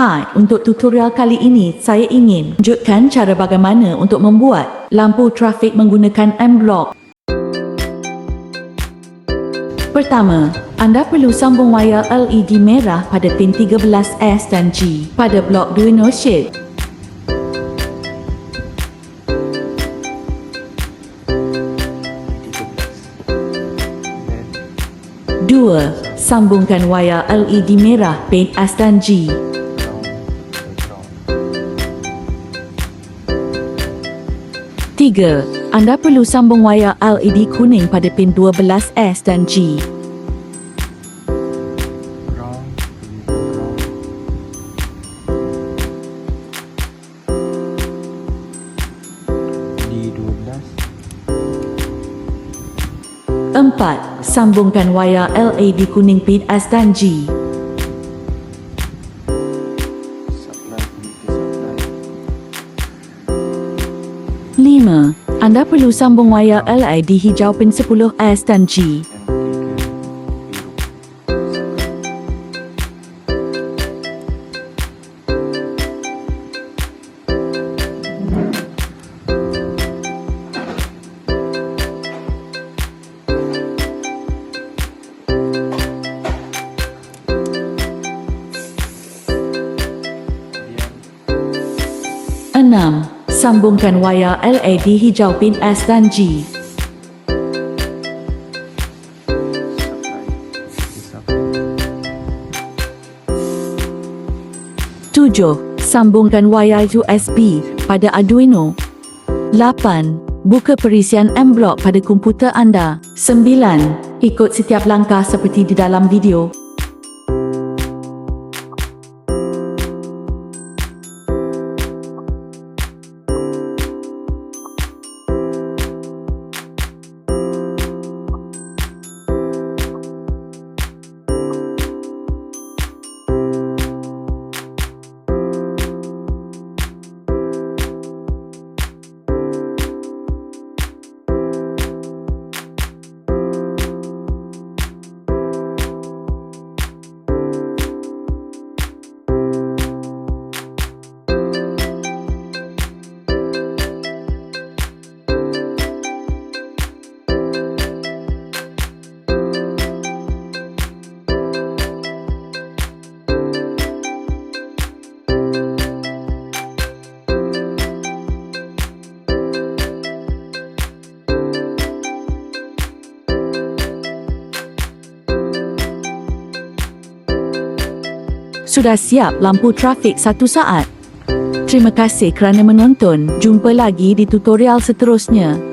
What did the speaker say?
Hai, untuk tutorial kali ini saya ingin tunjukkan cara bagaimana untuk membuat lampu trafik menggunakan mBlock. Pertama, anda perlu sambung wayar LED merah pada pin 13S dan G pada Blockduino Kit. Dua, sambungkan wayar LED merah pin S dan G. 3. Anda perlu sambung wayar LED kuning pada pin 12S dan G. 4. Sambungkan wayar LED kuning pin S dan G. 5. Anda perlu sambung wayar LED hijau pin 10S dan G. 6. Sambungkan wayar LED hijau pin S dan G. 7. Sambungkan wayar USB pada Arduino. 8. Buka perisian mBlock pada komputer anda. 9. Ikut setiap langkah seperti di dalam video. Sudah siap lampu trafik 1 saat. Terima kasih kerana menonton. Jumpa lagi di tutorial seterusnya.